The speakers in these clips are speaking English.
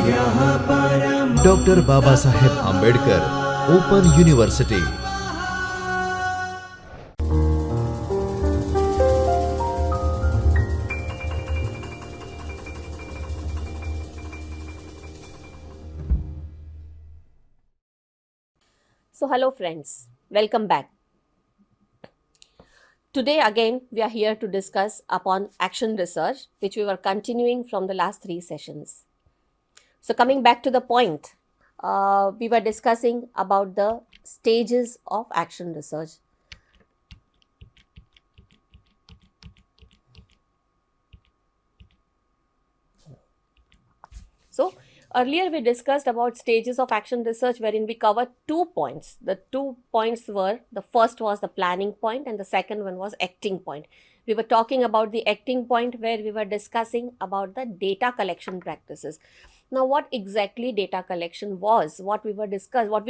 Dr. Babasaheb Ambedkar Open University. So hello friends, welcome back. Today again we are here to discuss upon action research, which we were continuing from the last 3 sessions. So coming back to the point, we were discussing about the stages of action research. So earlier we discussed about stages of action research wherein we covered 2 points. The 2 points were, the first was the planning point and the second one was acting point. We were talking about the acting point where we were discussing about the data collection practices. Now what exactly data collection was? What we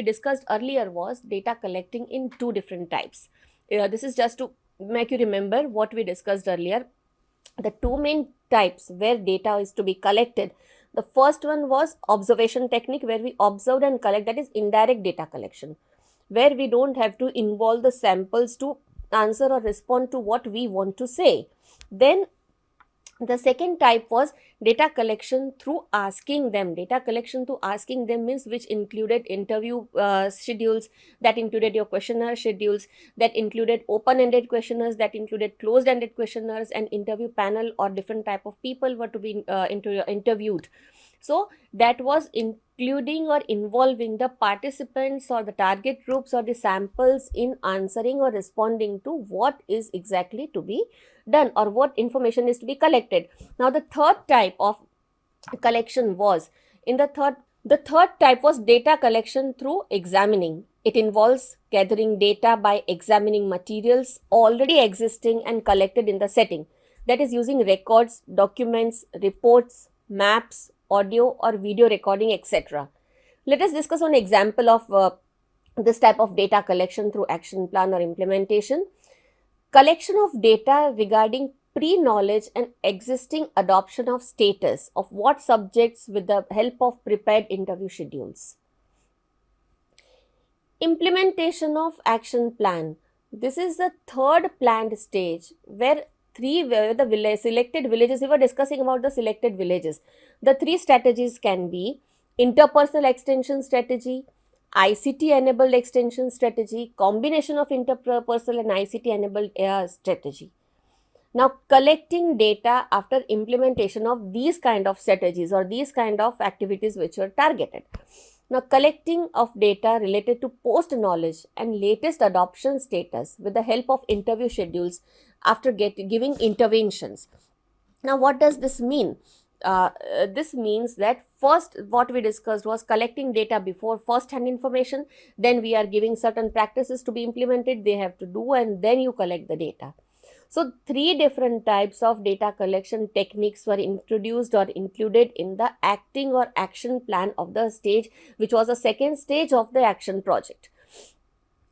discussed earlier was data collecting in 2 different types. This is just to make you remember what we discussed earlier. The 2 main types where data is to be collected. The first one was observation technique, where we observed and collect, that is indirect data collection, where we don't have to involve the samples to answer or respond to what we want to say. Then the second type was data collection through asking them. Data collection through asking them means which included interview schedules, that included your questionnaire schedules, that included open-ended questionnaires, that included closed-ended questionnaires, and interview panel or different type of people were to be interviewed. So that was including or involving the participants or the target groups or the samples in answering or responding to what is exactly to be done or what information is to be collected. Now the third type of collection was, the third type was data collection through examining. It involves gathering data by examining materials already existing and collected in the setting, that is using records, documents, reports, maps, audio or video recording, etc. Let us discuss an example of this type of data collection through action plan or implementation. Collection of data regarding pre-knowledge and existing adoption of status of what subjects with the help of prepared interview schedules. Implementation of action plan. This is the third planned stage where the selected villages, we were discussing about the selected villages. The 3 strategies can be interpersonal extension strategy, ICT enabled extension strategy, combination of interpersonal and ICT enabled strategy. Now collecting data after implementation of these kind of strategies or these kind of activities which were targeted. Now collecting of data related to post knowledge and latest adoption status with the help of interview schedules after giving interventions. Now what does this mean? This means that first what we discussed was collecting data before first hand information, then we are giving certain practices to be implemented, they have to do, and then you collect the data. So 3 different types of data collection techniques were introduced or included in the acting or action plan of the stage, which was the second stage of the action project.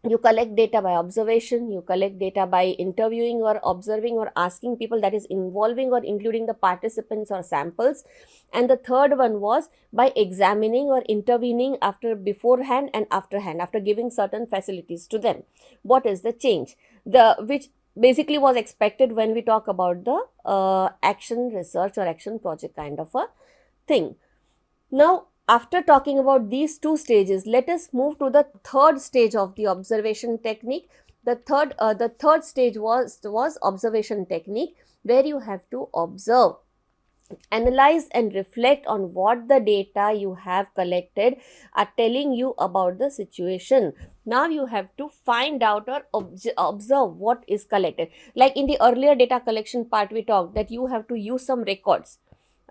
You collect data by observation, you collect data by interviewing or observing or asking people, that is involving or including the participants or samples. And the third one was by examining or intervening beforehand and afterhand, after giving certain facilities to them. What is the change? Which basically was expected when we talk about the action research or action project kind of a thing. Now, after talking about these 2 stages, let us move to the third stage of the observation technique. The third stage was observation technique, where you have to observe, analyze and reflect on what the data you have collected are telling you about the situation. Now you have to find out or observe what is collected. Like in the earlier data collection part, we talked that you have to use some records.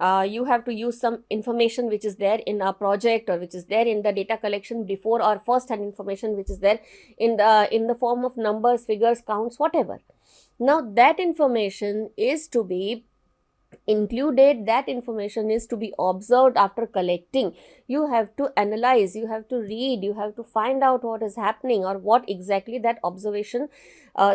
You have to use some information which is there in a project or which is there in the data collection before, or first hand information which is there in the form of numbers, figures, counts, whatever. Now that information is to be included, that information is to be observed after collecting. You have to analyze, you have to read, you have to find out what is happening or what exactly that observation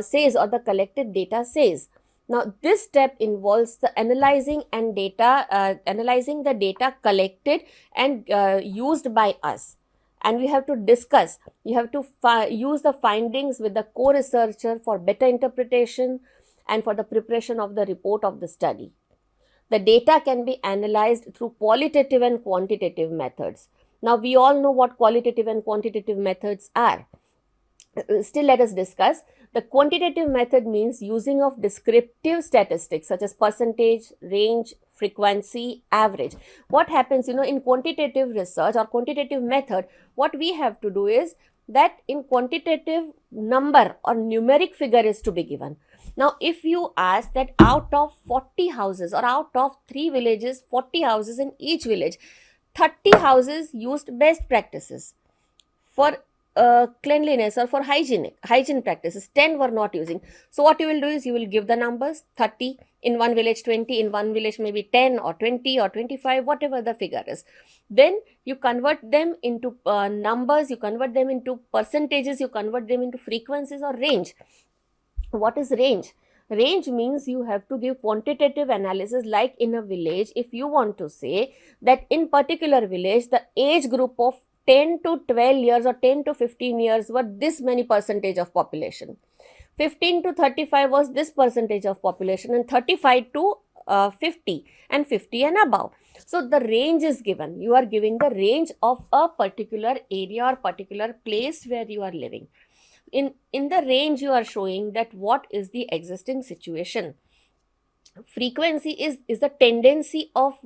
says or the collected data says. Now, this step involves the analyzing the data collected and used by us, and we have to discuss. You have to use the findings with the co-researcher for better interpretation and for the preparation of the report of the study. The data can be analyzed through qualitative and quantitative methods. Now, we all know what qualitative and quantitative methods are. Still, let us discuss. The quantitative method means using of descriptive statistics such as percentage, range, frequency, average. What happens, in quantitative research or quantitative method, what we have to do is that in quantitative, number or numeric figure is to be given. Now, if you ask that out of 40 houses or out of 3 villages, 40 houses in each village, 30 houses used best practices for cleanliness or for hygiene practices, 10 were not using. So what you will do is you will give the numbers: 30 in one village, 20 in one village, maybe 10 or 20 or 25, whatever the figure is. Then you convert them into numbers, you convert them into percentages, you convert them into frequencies or range. What is range? Range means you have to give quantitative analysis. Like in a village, if you want to say that in particular village, the age group of 10 to 12 years or 10 to 15 years were this many percentage of population, 15 to 35 was this percentage of population, and 35 to 50 and 50 and above. So the range is given. You are giving the range of a particular area or particular place where you are living. In the range, you are showing that what is the existing situation. Frequency is the tendency of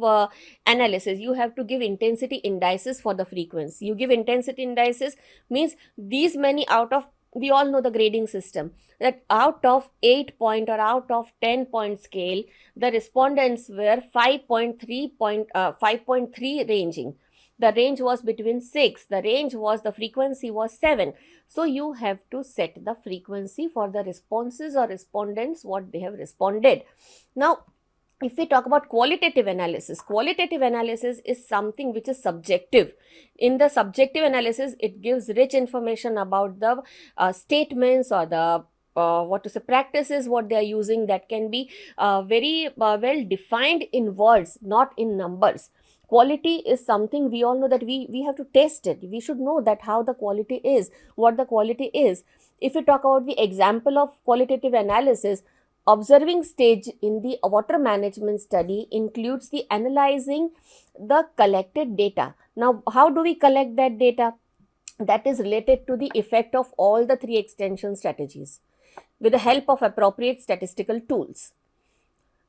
analysis. You have to give intensity indices for the frequency. You give intensity indices means these many out of, we all know the grading system, that out of 8 point or out of 10 point scale, the respondents were 5.3 ranging. The range was between 6, the frequency was 7. So you have to set the frequency for the responses or respondents, what they have responded. Now, if we talk about qualitative analysis is something which is subjective. In the subjective analysis, it gives rich information about the statements or the practices, what they are using, that can be very well defined in words, not in numbers. Quality is something we all know that we have to test it. We should know that how the quality is, what the quality is. If we talk about the example of qualitative analysis, observing stage in the water management study includes the analyzing the collected data. Now, how do we collect that data? That is related to the effect of all the 3 extension strategies with the help of appropriate statistical tools.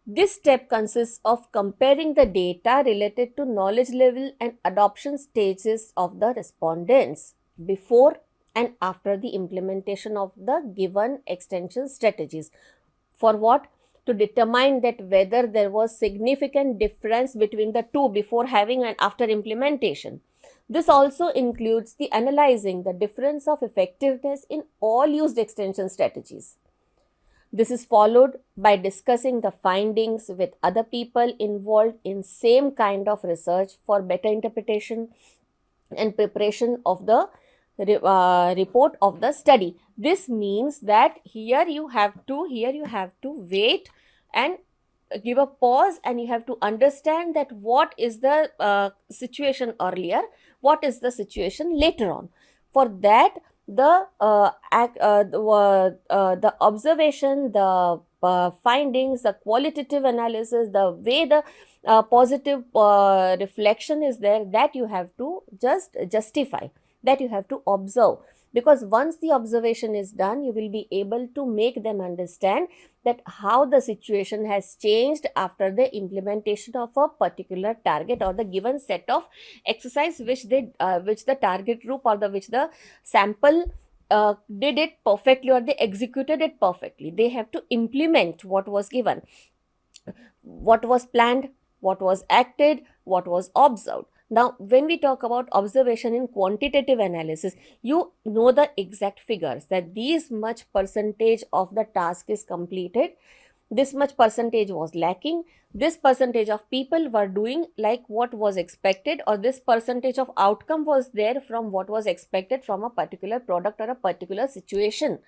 This step consists of comparing the data related to knowledge level and adoption stages of the respondents before and after the implementation of the given extension strategies. For what? To determine that whether there was significant difference between the two before having and after implementation. This also includes the analyzing the difference of effectiveness in all used extension strategies. This is followed by discussing the findings with other people involved in same kind of research for better interpretation and preparation of the report of the study. This means that here you have to wait and give a pause, and you have to understand that what is the situation earlier, what is the situation later on. For that, the observation, the findings, the qualitative analysis, the way the positive reflection is there, that you have to just justify, that you have to observe. Because once the observation is done, you will be able to make them understand that how the situation has changed after the implementation of a particular target or the given set of exercise which the target group or which the sample did it perfectly or they executed it perfectly. They have to implement what was given, what was planned, what was acted, what was observed. Now, when we talk about observation in quantitative analysis, you know the exact figures, that these much percentage of the task is completed, this much percentage was lacking, this percentage of people were doing like what was expected, or this percentage of outcome was there from what was expected from a particular product or a particular situation.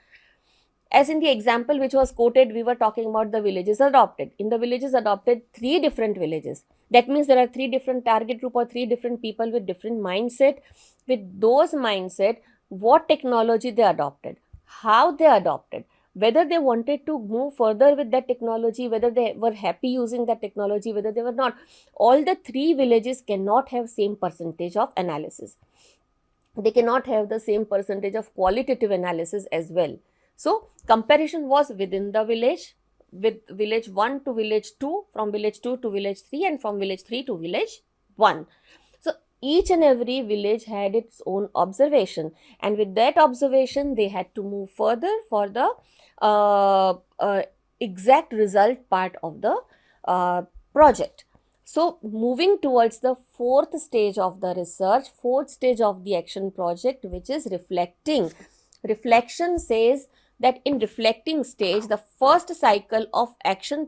As in the example which was quoted, we were talking about the villages adopted. In the villages adopted, three different villages. That means there are three different target group or three different people with different mindset. With those mindset, what technology they adopted, how they adopted, whether they wanted to move further with that technology, whether they were happy using that technology, whether they were not. All the three villages cannot have same percentage of analysis. They cannot have the same percentage of qualitative analysis as well. So comparison was within the village, with village 1 to village 2, from village 2 to village 3, and from village 3 to village 1. So each and every village had its own observation, and with that observation they had to move further for the uh, uh, exact result part of the project. So moving towards the fourth stage of the research, fourth stage of the action project, which is reflecting. Reflection says that in reflecting stage, the first cycle of action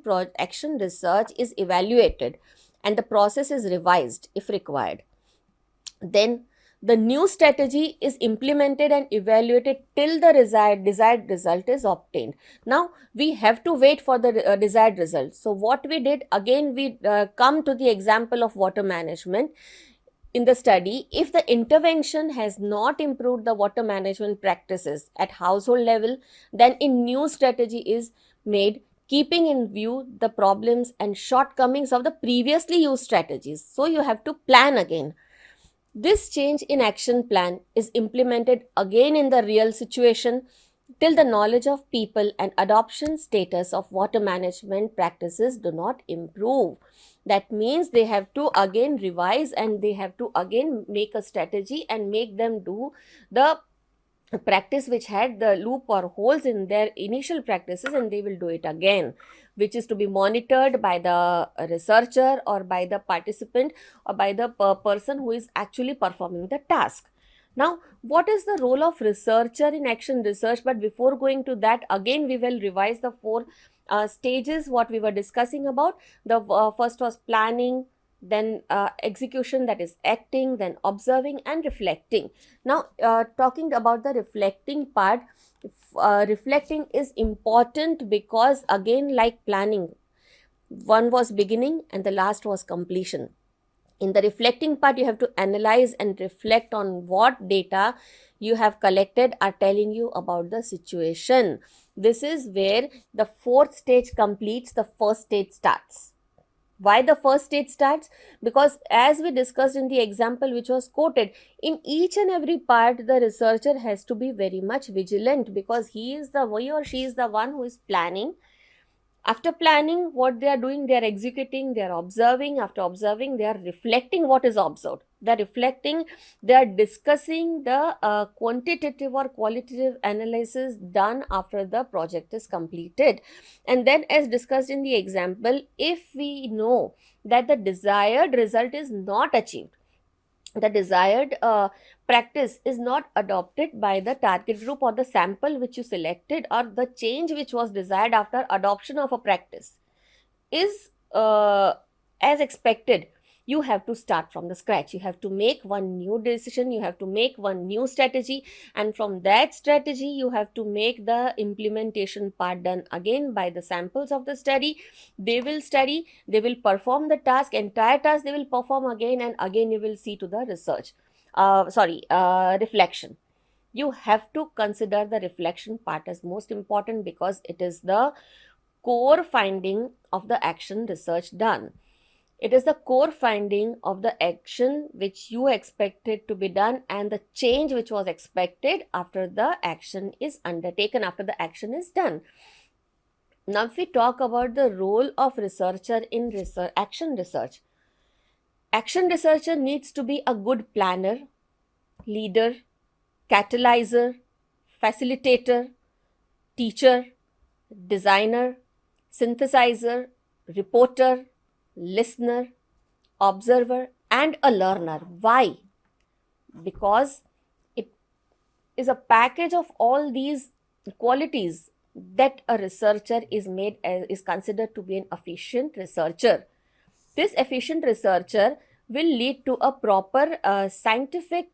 research is evaluated and the process is revised if required. Then the new strategy is implemented and evaluated till the desired result is obtained. Now we have to wait for the desired result. So what we did, again we come to the example of water management. In the study, if the intervention has not improved the water management practices at household level, then a new strategy is made, keeping in view the problems and shortcomings of the previously used strategies. So you have to plan again. This change in action plan is implemented again in the real situation till the knowledge of people and adoption status of water management practices do not improve. That means they have to again revise and they have to again make a strategy and make them do the practice which had the loop or holes in their initial practices, and they will do it again, which is to be monitored by the researcher or by the participant or by the person who is actually performing the task. Now what is the role of researcher in action research? But before going to that, again we will revise the four stages what we were discussing about. The first was planning, then execution, that is acting, then observing and reflecting. Now talking about the reflecting part, reflecting is important because again, like planning, one was beginning and the last was completion. In the reflecting part, you have to analyze and reflect on what data you have collected are telling you about the situation. This is where the fourth stage completes, the first stage starts. Why the first stage starts? Because as we discussed in the example which was quoted, in each and every part the researcher has to be very much vigilant, because he or she is the one who is planning. After planning, what they are doing, they are executing, they are observing. After observing, they are reflecting what is observed. They are reflecting, they are discussing the quantitative or qualitative analysis done after the project is completed. And then, as discussed in the example, if we know that the desired result is not achieved, the desired practice is not adopted by the target group or the sample which you selected, or the change which was desired after adoption of a practice is as expected, you have to start from the scratch. You have to make one new decision, you have to make one new strategy, and from that strategy you have to make the implementation part done again by the samples of the study. They will study, they will perform the task, entire task they will perform again, and again you will see to the research reflection. You have to consider the reflection part as most important, because it is the core finding of the action research done. It is the core finding of the action which you expected to be done and the change which was expected after the action is undertaken, after the action is done. Now, if we talk about the role of researcher in action researcher needs to be a good planner, leader, catalyzer, facilitator, teacher, designer, synthesizer, reporter, listener, observer, and a learner. Why? Because it is a package of all these qualities that a researcher is considered to be an efficient researcher. This efficient researcher will lead to a proper scientific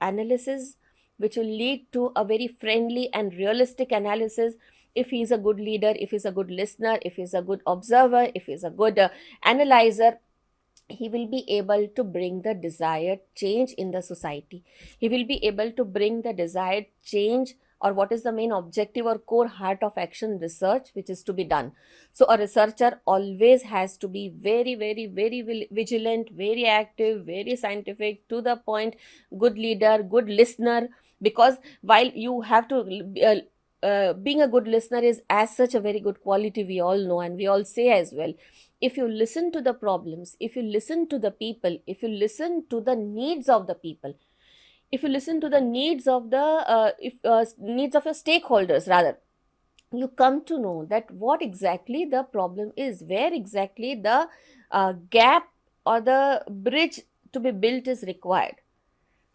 analysis which will lead to a very friendly and realistic analysis. If he is a good leader, if he's a good listener, if he's a good observer, if he's a good analyzer, he will be able to bring the desired change in the society. He will be able to bring the desired change, or what is the main objective or core heart of action research which is to be done. So a researcher always has to be very, very, very vigilant, very active, very scientific, to the point, good leader, good listener. Because while you have to being a good listener is as such a very good quality, we all know and we all say as well. If you listen to the problems, if you listen to the people, if you listen to the needs of the people, if you listen to the needs of the needs of your stakeholders rather, you come to know that what exactly the problem is, where exactly the gap or the bridge to be built is required.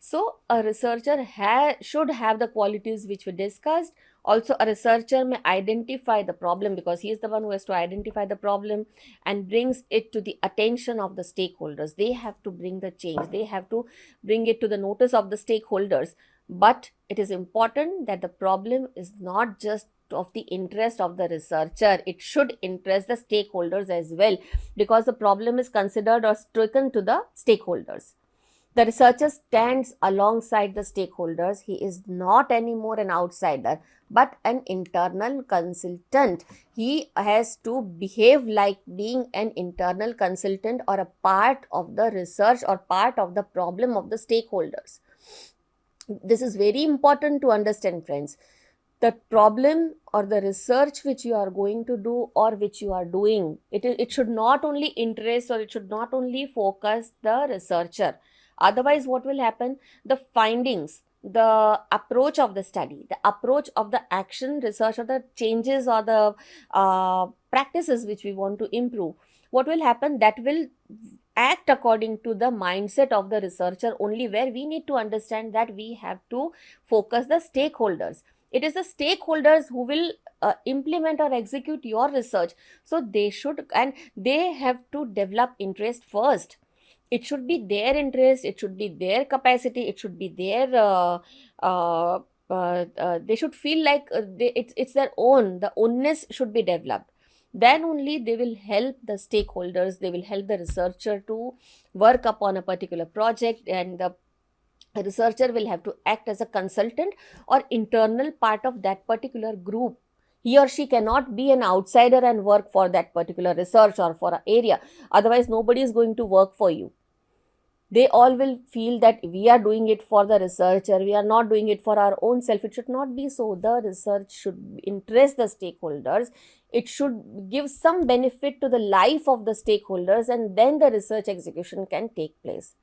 So, a researcher should have the qualities which we discussed. Also, a researcher may identify the problem, because he is the one who has to identify the problem and brings it to the attention of the stakeholders. They have to bring the change, they have to bring it to the notice of the stakeholders. But it is important that the problem is not just of the interest of the researcher, it should interest the stakeholders as well, because the problem is considered or taken to the stakeholders. The researcher stands alongside the stakeholders. He is not anymore an outsider, but an internal consultant. He has to behave like being an internal consultant or a part of the research or part of the problem of the stakeholders. This is very important to understand, friends. The problem or the research which you are going to do or which you are doing, it should not only interest or it should not only focus the researcher. Otherwise, what will happen? The findings, the approach of the study, the approach of the action research, or the changes or the practices which we want to improve, what will happen? That will act according to the mindset of the researcher only, where we need to understand that we have to focus the stakeholders. It is the stakeholders who will implement or execute your research. So they should, and they have to develop interest first. It should be their interest, it should be their capacity, it should be their they should feel like it's their own, the ownness should be developed. Then only they will help the stakeholders, they will help the researcher to work upon a particular project, and the researcher will have to act as a consultant or internal part of that particular group. He or she cannot be an outsider and work for that particular research or for an area. Otherwise, nobody is going to work for you. They all will feel that we are doing it for the researcher, we are not doing it for our own self. It should not be so. The research should interest the stakeholders, it should give some benefit to the life of the stakeholders, and then the research execution can take place.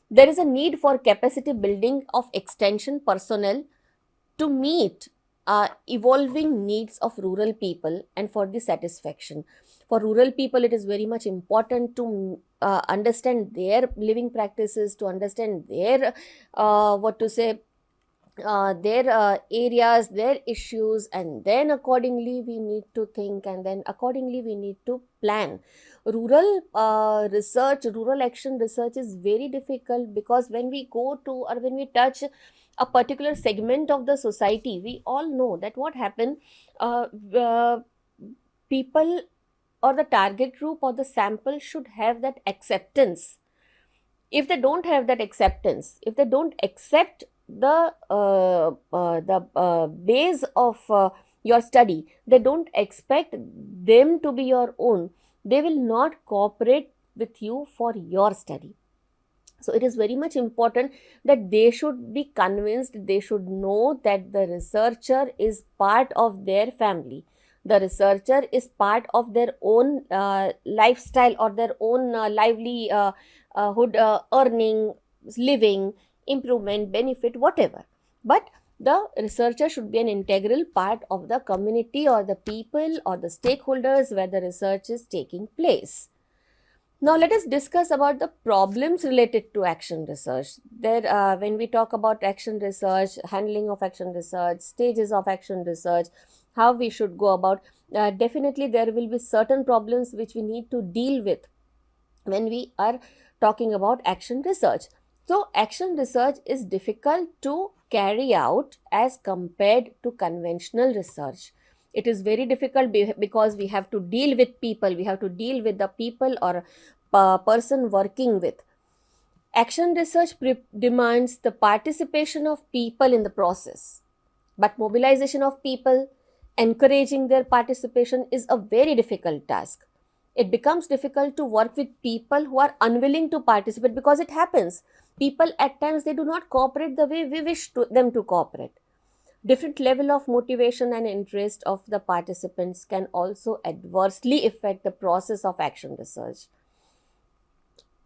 There is a need for capacity building of extension personnel to meet evolving needs of rural people and for the satisfaction. For rural people, it is very much important to understand their living practices, to understand their their areas, their issues, and then accordingly we need to think, and then accordingly we need to plan. Rural research, rural action research is very difficult, because when we go to or when we touch a particular segment of the society, we all know that what happened, people or the target group or the sample should have that acceptance. If they don't have that acceptance, if they don't accept the base of your study, they don't expect them to be your own, they will not cooperate with you for your study. So it is very much important that they should be convinced, they should know that the researcher is part of their family. The researcher is part of their own lifestyle or their own livelihood, earning, living, improvement, benefit, whatever. But the researcher should be an integral part of the community or the people or the stakeholders where the research is taking place. Now let us discuss about the problems related to action research. When we talk about action research, handling of action research, stages of action research, how we should go about, definitely there will be certain problems which we need to deal with when we are talking about action research. So action research is difficult to carry out as compared to conventional research. It is very difficult because we have to deal with people, we have to deal with the people or person working with. Action research demands the participation of people in the process, but mobilization of people, encouraging their participation, is a very difficult task. It becomes difficult to work with people who are unwilling to participate because it happens. People at times they do not cooperate the way we wish them to cooperate. Different level of motivation and interest of the participants can also adversely affect the process of action research.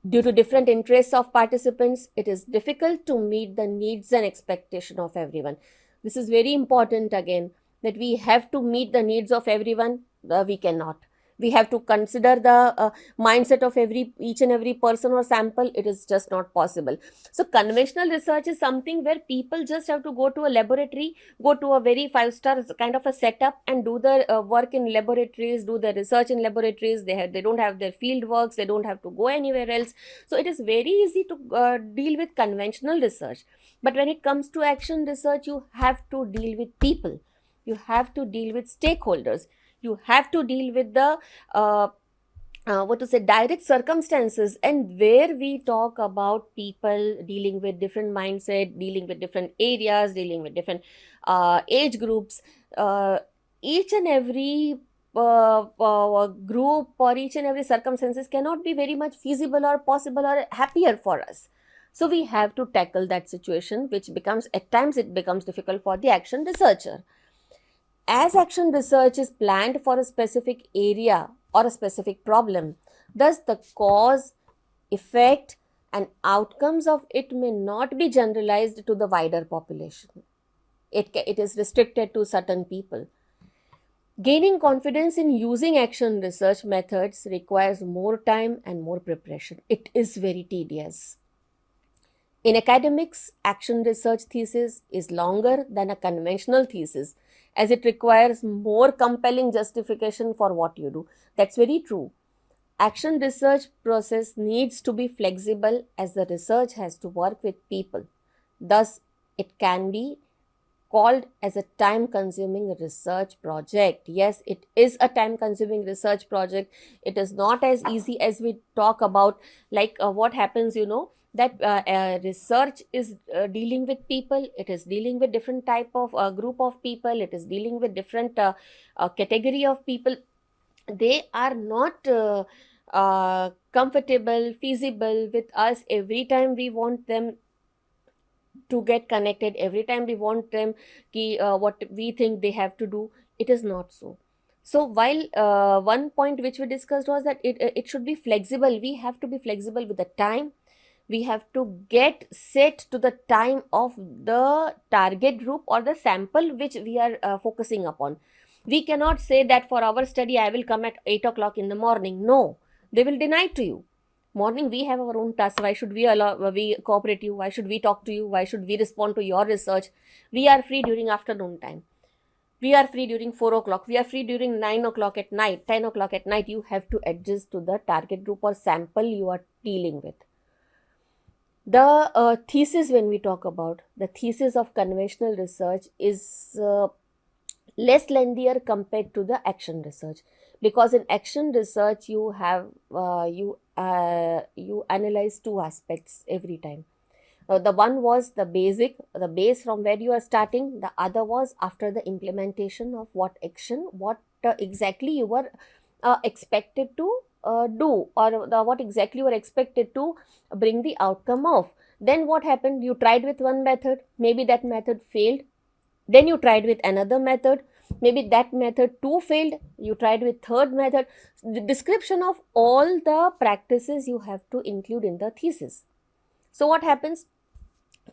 Due to different interests of participants, it is difficult to meet the needs and expectation of everyone. This is very important again, that we have to meet the needs of everyone. We cannot. We have to consider the mindset of each and every person or sample. It is just not possible. So conventional research is something where people just have to go to a laboratory, go to a very 5-star kind of a setup and do the work in laboratories, do the research in laboratories. They don't have their field works, they don't have to go anywhere else. So it is very easy to deal with conventional research. But when it comes to action research, you have to deal with people, you have to deal with stakeholders, you have to deal with the uh, direct circumstances. And where we talk about people dealing with different mindset, dealing with different areas, dealing with different age groups, uh, each and every group or each and every circumstances cannot be very much feasible or possible or happier for us. So we have to tackle that situation, which becomes at times it becomes difficult for the action researcher. As action research is planned for a specific area or a specific problem, thus the cause, effect, and outcomes of it may not be generalized to the wider population. It is restricted to certain people. Gaining confidence in using action research methods requires more time and more preparation. It is very tedious. In academics, action research thesis is longer than a conventional thesis as it requires more compelling justification for what you do. That's very true. Action research process needs to be flexible as the research has to work with people. Thus, it can be called as a time consuming research project. Yes, it is a time consuming research project. It is not as easy as we talk about, like what happens, that research is dealing with people, it is dealing with different type of group of people, it is dealing with different category of people. They are not comfortable, feasible with us every time we want them to get connected, every time we want them what we think they have to do. It is not so. So while one point which we discussed was that it should be flexible, we have to be flexible with the time, we have to get set to the time of the target group or the sample which we are focusing upon. We cannot say that for our study I will come at 8 o'clock in the morning. No, they will deny to you. Morning we have our own tasks. Why should we cooperate you? Why should we talk to you? Why should we respond to your research? We are free during afternoon time, we are free during 4 o'clock, we are free during 9 o'clock at night, 10 o'clock at night. You have to adjust to the target group or sample you are dealing with. The thesis, when we talk about the thesis of conventional research, is less lengthier compared to the action research, because in action research you have you analyze two aspects every time. The one was the base from where you are starting. The other was after the implementation of what action, what exactly you were expected to do, or what exactly you were expected to bring the outcome of. Then what happened? You tried with one method, maybe that method failed. Then you tried with another method, maybe that method too failed. You tried with third method. The description of all the practices you have to include in the thesis. So what happens?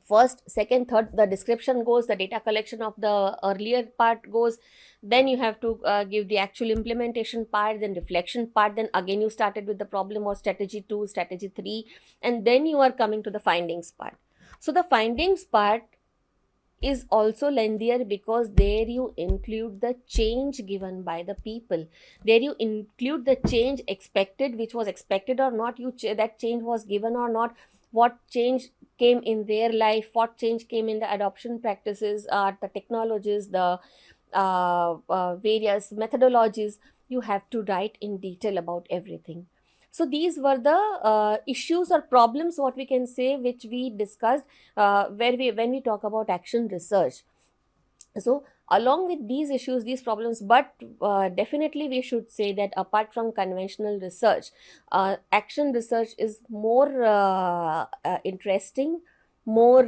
First, second, third, the description goes, the data collection of the earlier part goes, then you have to give the actual implementation part, then reflection part, then again you started with the problem or strategy 2, strategy 3, and then you are coming to the findings part. So the findings part is also lengthier because there you include the change given by the people, there you include the change expected, which was expected or not, that change was given or not, what change came in their life, what change came in the adoption practices, the technologies, the various methodologies. You have to write in detail about everything. So these were the issues or problems, what we can say, which we discussed where we when we talk about action research. So along with these issues, these problems, but definitely we should say that apart from conventional research, action research is more interesting, more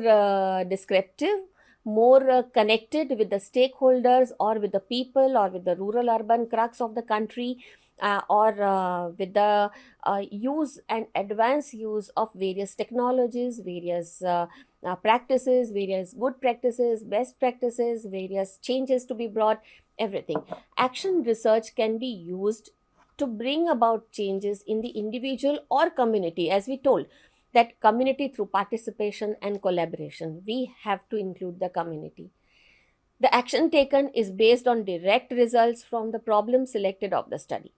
descriptive, more connected with the stakeholders, or with the people, or with the rural urban crux of the country, or with the use and advanced use of various technologies, various practices, various good practices, best practices, various changes to be brought, everything. Action research can be used to bring about changes in the individual or community, as we told that community through participation and collaboration. We have to include the community. The action taken is based on direct results from the problem selected of the study.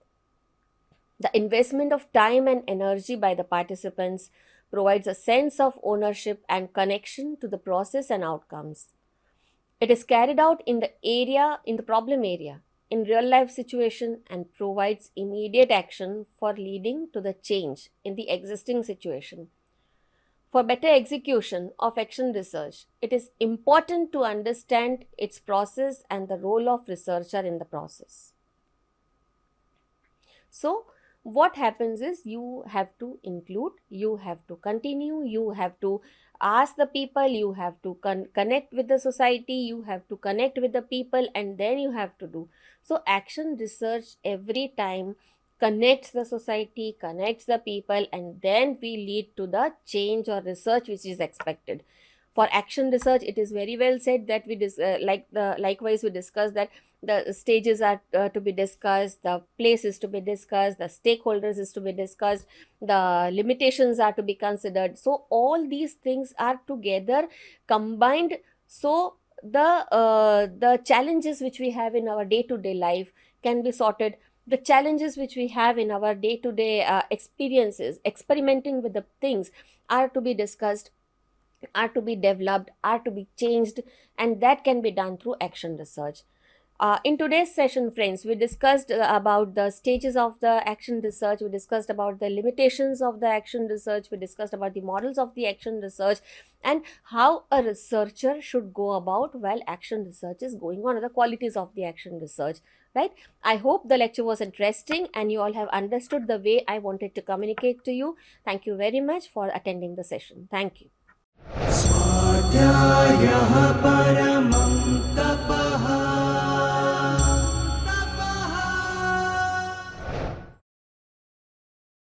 The investment of time and energy by the participants provides a sense of ownership and connection to the process and outcomes. It is carried out in the problem area, in real life situation, and provides immediate action for leading to the change in the existing situation. For better execution of action research, it is important to understand its process and the role of researcher in the process. So, what happens is you have to include, you have to continue, you have to ask the people, you have to connect with the society, you have to connect with the people, and then you have to do. So, action research every time connects the society, connects the people, and then we lead to the change or research which is expected. For action research, it is very well said that likewise we discussed that the stages are to be discussed, the place is to be discussed, the stakeholders is to be discussed, the limitations are to be considered. So all these things are together combined. So the challenges which we have in our day to day life can be sorted. The challenges which we have in our day to day experiences, experimenting with the things, are to be discussed, are to be developed, are to be changed, and that can be done through action research. In today's session, friends, we discussed about the stages of the action research, we discussed about the limitations of the action research, we discussed about the models of the action research, and how a researcher should go about while action research is going on, or the qualities of the action research, right? I hope the lecture was interesting and you all have understood the way I wanted to communicate to you. Thank you very much for attending the session. Thank you. स्वाध्यायः परमं तपः